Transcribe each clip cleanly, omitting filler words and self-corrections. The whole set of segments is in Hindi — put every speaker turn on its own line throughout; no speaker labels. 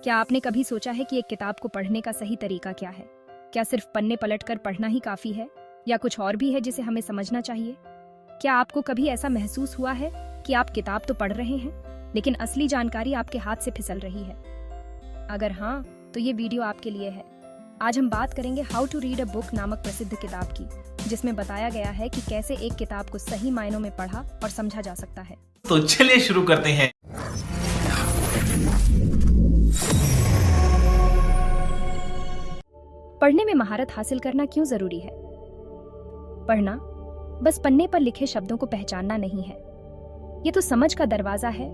क्या आपने कभी सोचा है कि एक किताब को पढ़ने का सही तरीका क्या है? क्या सिर्फ पन्ने पलटकर पढ़ना ही काफी है या कुछ और भी है जिसे हमें समझना चाहिए? क्या आपको कभी ऐसा महसूस हुआ है कि आप किताब तो पढ़ रहे हैं लेकिन असली जानकारी आपके हाथ से फिसल रही है? अगर हाँ, तो ये वीडियो आपके लिए है। आज हम बात करेंगे how to read a book नामक प्रसिद्ध किताब की, जिसमें बताया गया है कि कैसे एक किताब को सही मायनों में पढ़ा और समझा जा सकता है।
तो चलिए शुरू करते हैं।
पढ़ने में महारत हासिल करना क्यों जरूरी है? पढ़ना बस पन्ने पर लिखे शब्दों को पहचानना नहीं है। ये तो समझ का दरवाजा है,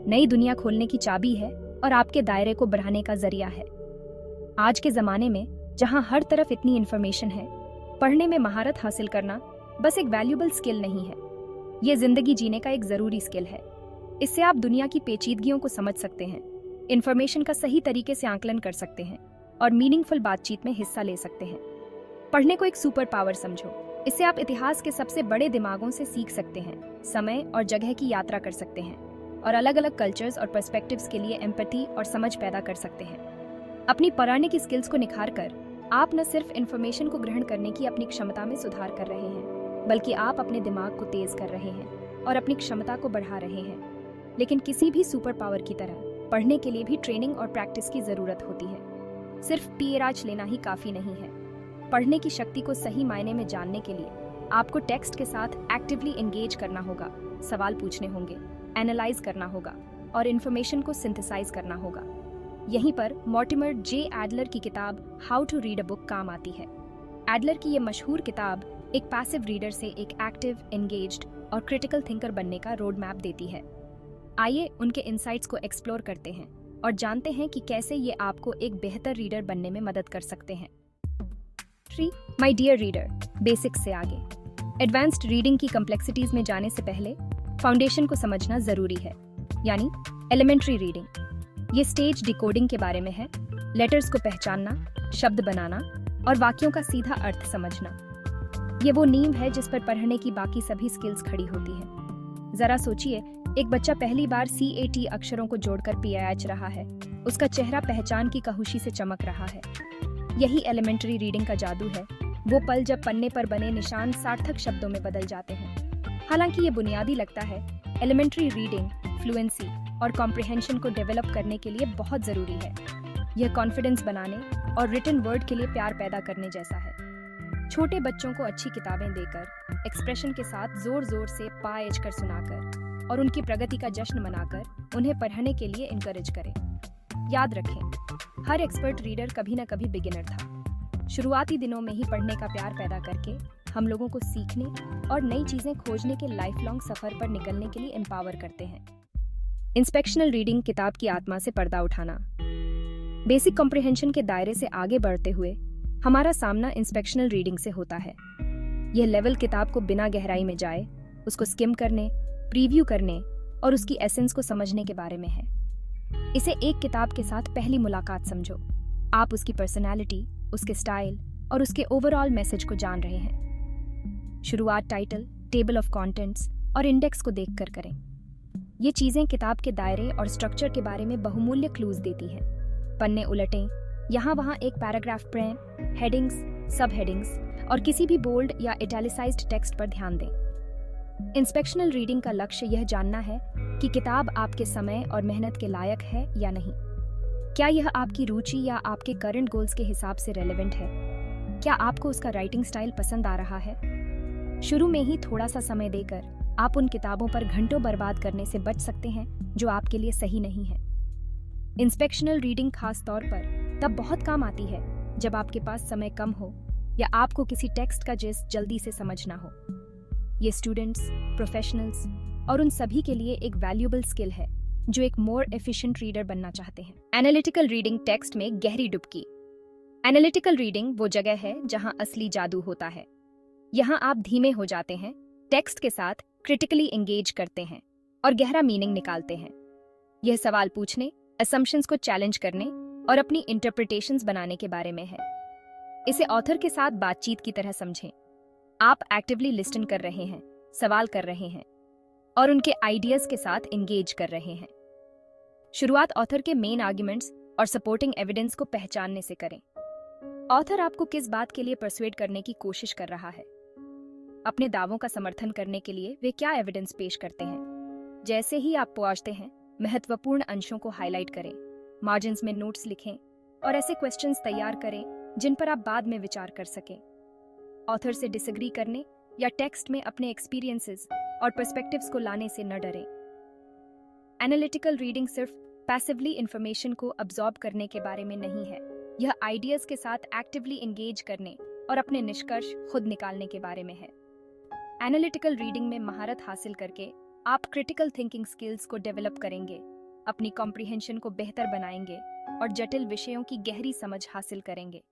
नई दुनिया खोलने की चाबी है और आपके दायरे को बढ़ाने का जरिया है। आज के जमाने में जहां हर तरफ इतनी इंफॉर्मेशन है, पढ़ने में महारत हासिल करना बस एक वैल्यूएबल स्किल नहीं है, ये जिंदगी जीने का एक जरूरी स्किल है। इससे आप दुनिया की पेचीदगियों को समझ सकते हैं, इंफॉर्मेशन का सही तरीके से आकलन कर सकते हैं और मीनिंगफुल बातचीत में हिस्सा ले सकते हैं। पढ़ने को एक सुपर पावर समझो। इससे आप इतिहास के सबसे बड़े दिमागों से सीख सकते हैं, समय और जगह की यात्रा कर सकते हैं और अलग अलग कल्चर्स और पर्सपेक्टिव्स के लिए एम्पैथी और समझ पैदा कर सकते हैं। अपनी पढ़ने की स्किल्स को निखार कर आप न सिर्फ इंफॉर्मेशन को ग्रहण करने की अपनी क्षमता में सुधार कर रहे हैं, बल्कि आप अपने दिमाग को तेज कर रहे हैं और अपनी क्षमता को बढ़ा रहे हैं। लेकिन किसी भी सुपर पावर की तरह पढ़ने के लिए भी ट्रेनिंग और प्रैक्टिस की जरूरत होती है। सिर्फ पीएच लेना ही काफी नहीं है। पढ़ने की शक्ति को सही मायने में जानने के लिए आपको टेक्स्ट के साथ एक्टिवली एंगेज करना होगा, सवाल पूछने होंगे, एनालाइज करना होगा और इन्फॉर्मेशन को सिंथेसाइज करना होगा। यहीं पर मॉर्टिमर जे एडलर की किताब how to read a book काम आती है। एडलर की यह मशहूर किताब एक पैसिव रीडर से एक एक्टिव, एंगेज्ड और क्रिटिकल थिंकर बनने का रोड मैप देती है। आइए उनके इंसाइट्स को एक्सप्लोर करते हैं और जानते हैं कि कैसे ये आपको एक बेहतर रीडर बनने में मदद कर सकते हैं। 3. माय डियर रीडर, बेसिक्स से आगे। एडवांस्ड रीडिंग की कम्प्लेक्सिटीज में जाने से पहले फाउंडेशन को समझना जरूरी है, यानी एलिमेंट्री रीडिंग। ये स्टेज डिकोडिंग के बारे में है, लेटर्स को पहचानना, शब्द बनाना और वाक्यों का सीधा अर्थ समझना। ये वो नींव है जिस पर पढ़ने की बाकी सभी स्किल्स खड़ी होती हैं। जरा सोचिए, एक बच्चा पहली बार CAT अक्षरों को जोड़कर PIH रहा है। उसका चेहरा पहचान की कहुशी से चमक रहा है। यही एलिमेंट्री रीडिंग का जादू है, वो पल जब पन्ने पर बने निशान सार्थक शब्दों में बदल जाते हैं। हालांकि ये बुनियादी लगता है, एलिमेंट्री रीडिंग फ्लुएंसी और कॉम्प्रिहेंशन को डेवलप करने के लिए बहुत जरूरी है। यह कॉन्फिडेंस बनाने और रिटन वर्ड के लिए प्यार पैदा करने जैसा है। छोटे बच्चों को अच्छी किताबें देकर, एक्सप्रेशन के साथ जोर जोर से पाएज कर सुनाकर और उनकी प्रगति का जश्न मनाकर उन्हें पढ़ने के लिए इनकरेज करें। याद रखें, हर एक्सपर्ट रीडर कभी न कभी बिगिनर था। शुरुआती दिनों में ही पढ़ने का प्यार पैदा करके हम लोगों को सीखने और नई चीजें खोजने के लाइफ लॉन्ग सफर पर निकलने के लिए एम्पावर करते हैं। इंस्पेक्शनल रीडिंग किताब की आत्मा से पर्दा उठाना। बेसिक कॉम्प्रिहेंशन के दायरे से आगे बढ़ते हुए हमारा सामना इंस्पेक्शनल रीडिंग से होता है। यह लेवल किताब को बिना गहराई में जाए, उसको स्किम करने, प्रीव्यू करने और उसकी एसेंस को समझने के बारे में है। इसे एक किताब के साथ पहली मुलाकात समझो। आप उसकी पर्सनालिटी, उसके स्टाइल और उसके ओवरऑल मैसेज को जान रहे हैं। शुरुआत टाइटल, टेबल ऑफ कंटेंट्स और इंडेक्स को देखकर करें। ये चीजें किताब के दायरे और स्ट्रक्चर के बारे में बहुमूल्य क्लूज देती हैं। पन्ने उलटें, यहाँ वहाँ एक पैराग्राफ पढ़ें, हेडिंग्स, सब हेडिंग्स और किसी भी बोल्ड या इटैलिसाइज्ड टेक्स्ट पर ध्यान दें। इंस्पेक्शनल रीडिंग का लक्ष्य यह जानना है कि किताब आपके समय और मेहनत के लायक है या नहीं। क्या यह आपकी रुचि या आपके करंट गोल्स के हिसाब से रेलेवेंट है? क्या आपको उसका राइटिंग स्टाइल पसंद आ रहा है? शुरू में ही थोड़ा सा समय देकर आप उन किताबों पर घंटों बर्बाद करने से बच सकते हैं जो आपके लिए सही नहीं है। इंस्पेक्शनल रीडिंग खास तौर पर तब बहुत काम आती है जब आपके पास समय कम हो या आपको किसी टेक्स्ट का जिस्ट जल्दी से समझना हो। ये स्टूडेंट्स, प्रोफेशनल्स और उन सभी के लिए एक वैल्यूएबल स्किल है जो एक मोर एफिशिएंट रीडर बनना चाहते हैं। एनालिटिकल रीडिंग, टेक्स्ट में गहरी डुबकी। एनालिटिकल रीडिंग वो जगह है जहां असली जादू होता है। यहां आप धीमे हो जाते हैं, टेक्स्ट के साथ क्रिटिकली एंगेज करते हैं और गहरा मीनिंग निकालते हैं। यह सवाल पूछने, असम्पशंस को चैलेंज करने और अपनी इंटरप्रिटेशंस बनाने के बारे में है। इसे ऑथर के साथ बातचीत की तरह समझें। आप एक्टिवली लिस्टन कर रहे हैं, सवाल कर रहे हैं और उनके आइडियाज के साथ एंगेज कर रहे हैं। शुरुआत ऑथर के मेन आर्ग्यूमेंट्स और सपोर्टिंग एविडेंस को पहचानने से करें। ऑथर आपको किस बात के लिए परसुएड करने की कोशिश कर रहा है? अपने दावों का समर्थन करने के लिए वे क्या एविडेंस पेश करते हैं? जैसे ही आप पहुंचते हैं, महत्वपूर्ण अंशों को हाईलाइट करें, मार्जिन्स में नोट्स लिखें और ऐसे क्वेश्चंस तैयार करें जिन पर आप बाद में विचार कर सकें। ऑथर से डिसएग्री करने या टेक्स्ट में अपने एक्सपीरियंसेस और पर्सपेक्टिव्स को लाने से न डरें। एनालिटिकल रीडिंग सिर्फ पैसिवली इंफॉर्मेशन को अब्सॉर्ब करने के बारे में नहीं है, यह आइडियाज के साथ एक्टिवली एंगेज करने और अपने निष्कर्ष खुद निकालने के बारे में है। एनालिटिकल रीडिंग में महारत हासिल करके आप क्रिटिकल थिंकिंग स्किल्स को डेवलप करेंगे, अपनी कॉम्प्रिहेंशन को बेहतर बनाएंगे और जटिल विषयों की गहरी समझ हासिल करेंगे।